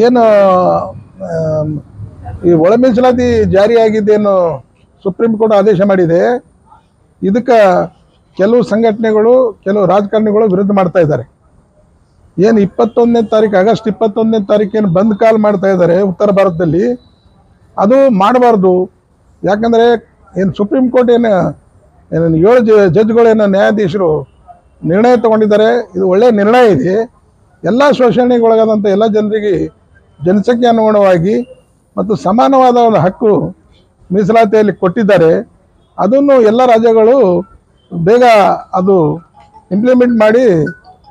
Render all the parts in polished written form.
ಏನು ಈ ಒಳ ಮೀಸಲಾತಿ ಜಾರಿಯಾಗಿದ್ದೇನು ಸುಪ್ರೀಂ ಕೋರ್ಟ್ ಆದೇಶ ಮಾಡಿದೆ. ಇದಕ್ಕೆ ಕೆಲವು ಸಂಘಟನೆಗಳು, ಕೆಲವು ರಾಜಕಾರಣಿಗಳು ವಿರೋಧ ಮಾಡ್ತಾ ಇದ್ದಾರೆ. ಏನು 21ನೇ ತಾರೀಕು, ಆಗಸ್ಟ್ 21ನೇ ತಾರೀಕೇನು ಬಂದ್ ಕಾಲ್ ಮಾಡ್ತಾ ಇದ್ದಾರೆ ಉತ್ತರ ಭಾರತದಲ್ಲಿ, ಅದು ಮಾಡಬಾರ್ದು. ಯಾಕಂದರೆ ಏನು ಸುಪ್ರೀಂ ಕೋರ್ಟ್ ಏನು 7 ಜಡ್ಜ್ಗಳೇನು ನ್ಯಾಯಾಧೀಶರು ನಿರ್ಣಯ ತಗೊಂಡಿದ್ದಾರೆ. ಇದು ಒಳ್ಳೆಯ ನಿರ್ಣಯ ಇದೆ. ಎಲ್ಲ ಶೋಷಣೆಗೊಳಗಾದಂಥ ಎಲ್ಲ ಜನರಿಗೆ ಜನಸಂಖ್ಯೆ ಅನುಗುಣವಾಗಿ ಮತ್ತು ಸಮಾನವಾದ ಒಂದು ಹಕ್ಕು ಮೀಸಲಾತಿಯಲ್ಲಿ ಕೊಟ್ಟಿದ್ದಾರೆ. ಅದನ್ನು ಎಲ್ಲ ರಾಜ್ಯಗಳು ಬೇಗ ಅದು ಇಂಪ್ಲಿಮೆಂಟ್ ಮಾಡಿ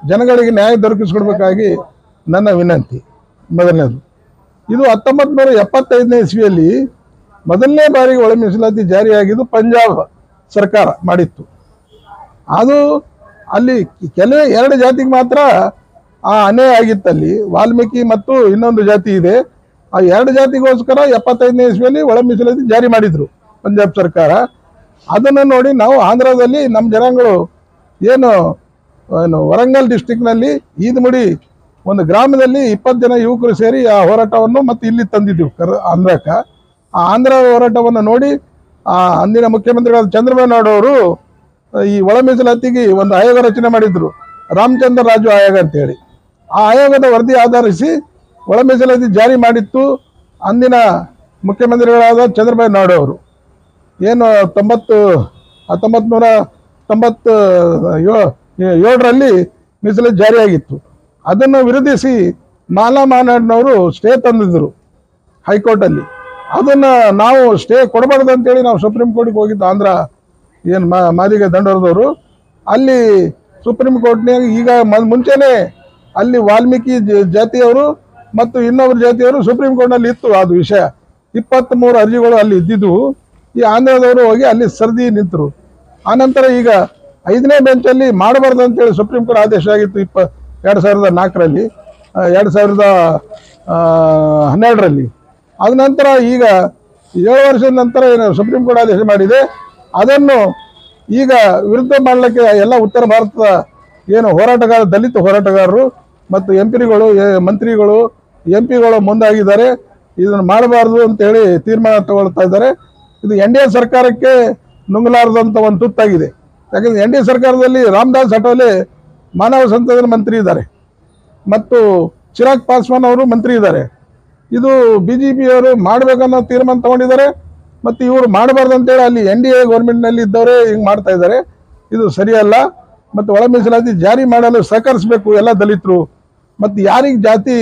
ಜನಗಳಿಗೆ ನ್ಯಾಯ ದೊರಕಿಸ್ಕೊಡ್ಬೇಕಾಗಿ ನನ್ನ ವಿನಂತಿ. ಮೊದಲನೇದು, ಇದು 1975ನೇ ಇಸ್ವಿಯಲ್ಲಿ ಮೊದಲನೇ ಬಾರಿಗೆ ಒಳ ಮೀಸಲಾತಿ ಜಾರಿಯಾಗಿದ್ದು ಪಂಜಾಬ್ ಸರ್ಕಾರ ಮಾಡಿತ್ತು. ಅದು ಅಲ್ಲಿ ಕೆಲವೇ 2 ಜಾತಿಗೆ ಮಾತ್ರ ಆ ಅನ್ಯಾಯ ಆಗಿತ್ತಲ್ಲಿ. ವಾಲ್ಮೀಕಿ ಮತ್ತು ಇನ್ನೊಂದು ಜಾತಿ ಇದೆ. ಆ 2 ಜಾತಿಗೋಸ್ಕರ 75ನೇ ಇಸ್ವಿಯಲ್ಲಿ ಒಳ ಮೀಸಲಾತಿ ಜಾರಿ ಮಾಡಿದ್ರು ಪಂಜಾಬ್ ಸರ್ಕಾರ. ಅದನ್ನು ನೋಡಿ ನಾವು ಆಂಧ್ರದಲ್ಲಿ ನಮ್ಮ ಜನಾಂಗಗಳು ಏನು ವರಂಗಲ್ ಡಿಸ್ಟಿಕ್ನಲ್ಲಿ ಈದ್ಮುಡಿ ಒಂದು ಗ್ರಾಮದಲ್ಲಿ 20 ಜನ ಯುವಕರು ಸೇರಿ ಆ ಹೋರಾಟವನ್ನು ಮತ್ತು ಇಲ್ಲಿ ತಂದಿದ್ದೆವು ಆಂಧ್ರಕ್ಕೆ. ಆ ಆಂಧ್ರ ಹೋರಾಟವನ್ನು ನೋಡಿ ಅಂದಿನ ಮುಖ್ಯಮಂತ್ರಿಗಳಾದ ಚಂದ್ರಬಾಬು ನಾಯ್ಡು ಅವರು ಈ ಒಳ ಮೀಸಲಾತಿಗೆ ಒಂದು ಆಯೋಗ ರಚನೆ ಮಾಡಿದ್ರು, ರಾಮಚಂದ್ರ ರಾಜು ಆಯೋಗ ಅಂತೇಳಿ. ಆ ಆಯೋಗದ ವರದಿ ಆಧರಿಸಿ ಒಳ ಮೀಸಲಾತಿ ಜಾರಿ ಮಾಡಿತ್ತು ಅಂದಿನ ಮುಖ್ಯಮಂತ್ರಿಗಳಾದ ಚಂದ್ರಬಾಬು ನಾಯ್ಡು ಅವರು. ಏನು 1997ರಲ್ಲಿ ಮೀಸಲಾತಿ ಜಾರಿಯಾಗಿತ್ತು. ಅದನ್ನು ವಿರೋಧಿಸಿ ಮಾಲಾ ಮಾನಾಡ್ನವರು ಸ್ಟೇ ತಂದಿದ್ದರು ಹೈಕೋರ್ಟಲ್ಲಿ. ಅದನ್ನು ನಾವು ಸ್ಟೇ ಕೊಡಬಾರ್ದು ಅಂತೇಳಿ ನಾವು ಸುಪ್ರೀಂ ಕೋರ್ಟಿಗೆ ಹೋಗಿದ್ದು. ಆಂಧ್ರ ಏನು ಮಾದಿಗ ದಂಡೋರದವರು ಅಲ್ಲಿ ಸುಪ್ರೀಂ ಕೋರ್ಟ್ನಾಗ ಈಗ ಮುಂಚೆನೇ ಅಲ್ಲಿ ವಾಲ್ಮೀಕಿ ಜಾತಿಯವರು ಮತ್ತು ಇನ್ನೊಬ್ಬರು ಜಾತಿಯವರು ಸುಪ್ರೀಂ ಕೋರ್ಟ್ನಲ್ಲಿ ಇತ್ತು. ಅದು ವಿಷಯ 23 ಅರ್ಜಿಗಳು ಅಲ್ಲಿ ಇದ್ದಿದ್ದವು. ಈ ಆಂಧ್ರದವರು ಹೋಗಿ ಅಲ್ಲಿ ಸರದಿ ನಿಂತರು. ಆನಂತರ ಈಗ 5ನೇ ಬೆಂಚಲ್ಲಿ ಮಾಡಬಾರ್ದು ಅಂತೇಳಿ ಸುಪ್ರೀಂ ಕೋರ್ಟ್ ಆದೇಶ ಆಗಿತ್ತು 2004ರಲ್ಲಿ, 2012ರಲ್ಲಿ. ಅದ ನಂತರ ಈಗ 7 ವರ್ಷದ ನಂತರ ಏನು ಸುಪ್ರೀಂ ಕೋರ್ಟ್ ಆದೇಶ ಮಾಡಿದೆ, ಅದನ್ನು ಈಗ ವಿರುದ್ಧ ಮಾಡಲಿಕ್ಕೆ ಎಲ್ಲ ಉತ್ತರ ಭಾರತದ ಏನು ದಲಿತ ಹೋರಾಟಗಾರರು ಮತ್ತು ಮಂತ್ರಿಗಳು MP ಗಳು ಮುಂದಾಗಿದ್ದಾರೆ. ಇದನ್ನು ಮಾಡಬಾರ್ದು ಅಂತೇಳಿ ತೀರ್ಮಾನ ತಗೊಳ್ತಾ ಇದ್ದಾರೆ. ಇದು NDA ಸರ್ಕಾರಕ್ಕೆ ನುಂಗಲಾರದಂಥ ಒಂದು ತುತ್ತಾಗಿದೆ. ಯಾಕಂದರೆ NDA ಸರ್ಕಾರದಲ್ಲಿ ರಾಮದಾಸ್ ಅಠಾವಲೆ ಮಾನವ ಸಂಸಾಧನ ಮಂತ್ರಿ ಇದ್ದಾರೆ ಮತ್ತು ಚಿರಾಗ್ ಪಾಸ್ವಾನ್ ಅವರು ಮಂತ್ರಿ ಇದ್ದಾರೆ. ಇದು BJPಯವರು ಮಾಡಬೇಕನ್ನೋ ತೀರ್ಮಾನ ತಗೊಂಡಿದ್ದಾರೆ ಮತ್ತು ಇವರು ಮಾಡಬಾರ್ದು ಅಂತೇಳಿ ಅಲ್ಲಿ NDA ಗೌರ್ಮೆಂಟ್ನಲ್ಲಿ ಇದ್ದವರೇ ಹಿಂಗೆ ಮಾಡ್ತಾ ಇದ್ದಾರೆ. ಇದು ಸರಿಯಲ್ಲ. ಮತ್ತು ಒಳ ಮೀಸಲಾತಿ ಜಾರಿ ಮಾಡಲು ಸಹಕರಿಸಬೇಕು ಎಲ್ಲ ದಲಿತರು. ಮತ್ತು ಯಾರಿಗೆ ಜಾತಿ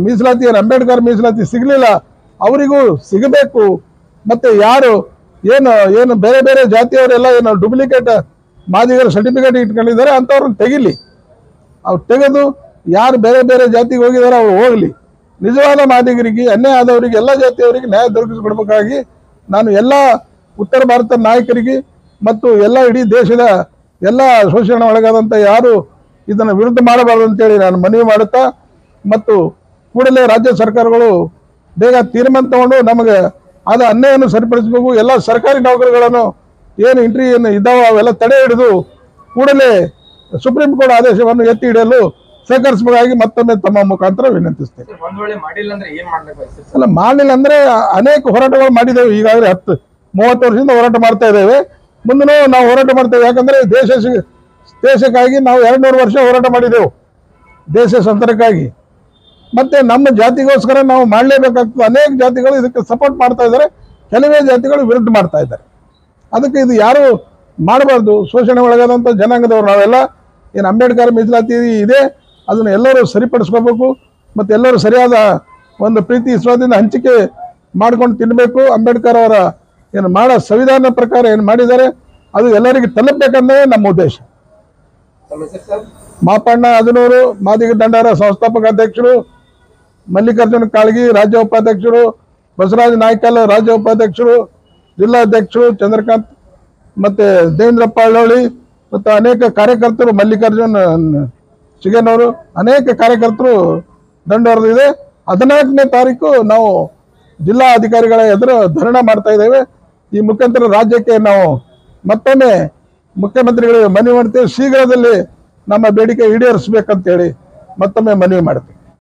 ಮೀಸಲಾತಿ ಅಂಬೇಡ್ಕರ್ ಮೀಸಲಾತಿ ಸಿಗಲಿಲ್ಲ ಅವರಿಗೂ ಸಿಗಬೇಕು. ಮತ್ತು ಯಾರು ಏನು ಬೇರೆ ಬೇರೆ ಜಾತಿಯವರೆಲ್ಲ ಏನು ಡುಪ್ಲಿಕೇಟ್ ಮಾದಿಗರ ಸರ್ಟಿಫಿಕೇಟ್ ಇಟ್ಕೊಂಡಿದ್ದಾರೆ ಅಂಥವ್ರನ್ನ ತೆಗಿಲಿ. ಅವ್ರು ತೆಗೆದು ಯಾರು ಬೇರೆ ಬೇರೆ ಜಾತಿಗೆ ಹೋಗಿದ್ದಾರೆ ಅವ್ರು ಹೋಗಲಿ. ನಿಜವಾದ ಮಾದಿಗರಿಗೆ, ಅನ್ಯಾಯ ಆದವರಿಗೆ, ಎಲ್ಲ ಜಾತಿಯವರಿಗೆ ನ್ಯಾಯ ದೊರಕಿಸಿಕೊಡ್ಬೇಕಾಗಿ ನಾನು ಎಲ್ಲ ಉತ್ತರ ಭಾರತದ ನಾಯಕರಿಗೆ ಮತ್ತು ಎಲ್ಲ ಇಡೀ ದೇಶದ ಎಲ್ಲ ಶೋಷಣೆ ಒಳಗಾದಂಥ ಯಾರು ಇದನ್ನು ವಿರುದ್ಧ ಮಾಡಬಾರ್ದು ಅಂತೇಳಿ ನಾನು ಮನವಿ ಮಾಡುತ್ತಾ, ಮತ್ತು ಕೂಡಲೇ ರಾಜ್ಯ ಸರ್ಕಾರಗಳು ಬೇಗ ತೀರ್ಮಾನ ತಗೊಂಡು ನಮಗೆ ಆದ ಅನ್ಯಾಯವನ್ನು ಸರಿಪಡಿಸಬೇಕು. ಎಲ್ಲ ಸರ್ಕಾರಿ ನೌಕರಿಗಳನ್ನು ಏನು ಇದ್ದಾವೆ ಅವೆಲ್ಲ ತಡೆ ಹಿಡಿದು ಕೂಡಲೇ ಸುಪ್ರೀಂ ಕೋರ್ಟ್ ಆದೇಶವನ್ನು ಎತ್ತಿ ಹಿಡಿಯಲು ಸಹಕರಿಸಬೇಕಾಗಿ ಮತ್ತೊಮ್ಮೆ ತಮ್ಮ ಮುಖಾಂತರ ವಿನಂತಿಸ್ತೇನೆ. ಅಲ್ಲ, ಮಾಡಲಿಲ್ಲ ಅಂದರೆ ಅನೇಕ ಹೋರಾಟಗಳು ಮಾಡಿದ್ದೇವೆ. ಈಗಾಗಲೇ 30 ವರ್ಷದಿಂದ ಹೋರಾಟ ಮಾಡ್ತಾ ಇದ್ದೇವೆ. ಮುಂದೂ ನಾವು ಹೋರಾಟ ಮಾಡ್ತೇವೆ. ಯಾಕಂದರೆ ದೇಶಕ್ಕಾಗಿ ನಾವು 200 ವರ್ಷ ಹೋರಾಟ ಮಾಡಿದೆವು, ದೇಶ ಸ್ವಂತರಕ್ಕಾಗಿ. ಮತ್ತು ನಮ್ಮ ಜಾತಿಗೋಸ್ಕರ ನಾವು ಮಾಡಲೇಬೇಕಾಗ್ತದೆ. ಅನೇಕ ಜಾತಿಗಳು ಇದಕ್ಕೆ ಸಪೋರ್ಟ್ ಮಾಡ್ತಾ ಇದ್ದಾರೆ, ಕೆಲವೇ ಜಾತಿಗಳು ವಿರುದ್ಧ ಮಾಡ್ತಾ ಇದ್ದಾರೆ. ಅದಕ್ಕೆ ಇದು ಯಾರು ಮಾಡಬಾರ್ದು. ಶೋಷಣೆ ಒಳಗಾದಂಥ ಜನಾಂಗದವರು ನಾವೆಲ್ಲ ಏನು ಅಂಬೇಡ್ಕರ್ ಮೀಸಲಾತಿ ಇದೆ ಅದನ್ನು ಎಲ್ಲರೂ ಸರಿಪಡಿಸ್ಕೋಬೇಕು. ಮತ್ತು ಎಲ್ಲರೂ ಸರಿಯಾದ ಒಂದು ಪ್ರೀತಿ ವಿಶ್ವಾಸದಿಂದ ಹಂಚಿಕೆ ಮಾಡ್ಕೊಂಡು ತಿನ್ನಬೇಕು. ಅಂಬೇಡ್ಕರ್ ಅವರ ಏನು ಮಾಡೋ ಸಂವಿಧಾನ ಪ್ರಕಾರ ಏನು ಮಾಡಿದ್ದಾರೆ ಅದು ಎಲ್ಲರಿಗೆ ತಲುಪಬೇಕಂದ್ರೆ ನಮ್ಮ ಉದ್ದೇಶ. ಮಾಪಣ್ಣ ಅದನೂರು, ಮಾದಿಗ ದಂಡಾರ ಸಂಸ್ಥಾಪಕ ಅಧ್ಯಕ್ಷರು, ಮಲ್ಲಿಕಾರ್ಜುನ ಕಾಳಗಿ ರಾಜ್ಯ ಉಪಾಧ್ಯಕ್ಷರು, ಬಸವರಾಜ ನಾಯ್ಕಲ್ ರಾಜ್ಯ ಉಪಾಧ್ಯಕ್ಷರು, ಜಿಲ್ಲಾಧ್ಯಕ್ಷರು ಚಂದ್ರಕಾಂತ್ ಮತ್ತು ದೇವೇಂದ್ರಪ್ಪ ಅಳ್ಳೋಳಿ ಮತ್ತು ಅನೇಕ ಕಾರ್ಯಕರ್ತರು, ಮಲ್ಲಿಕಾರ್ಜುನ್ ಶಿಗೇನವರು, ಅನೇಕ ಕಾರ್ಯಕರ್ತರು ದಂಡೋರದಿದೆ. 14ನೇ ತಾರೀಕು ನಾವು ಜಿಲ್ಲಾ ಅಧಿಕಾರಿಗಳ ಎದುರು ಧರಣ ಮಾಡ್ತಾ ಇದ್ದೇವೆ. ಈ ಮುಖಾಂತರ ರಾಜ್ಯಕ್ಕೆ ನಾವು ಮತ್ತೊಮ್ಮೆ ಮುಖ್ಯಮಂತ್ರಿಗಳಿಗೆ ಮನವಿ ಮಾಡ್ತೇವೆ, ಶೀಘ್ರದಲ್ಲಿ ನಮ್ಮ ಬೇಡಿಕೆ ಈಡೇರಿಸಬೇಕಂತೇಳಿ ಮತ್ತೊಮ್ಮೆ ಮನವಿ ಮಾಡ್ತೀನಿ.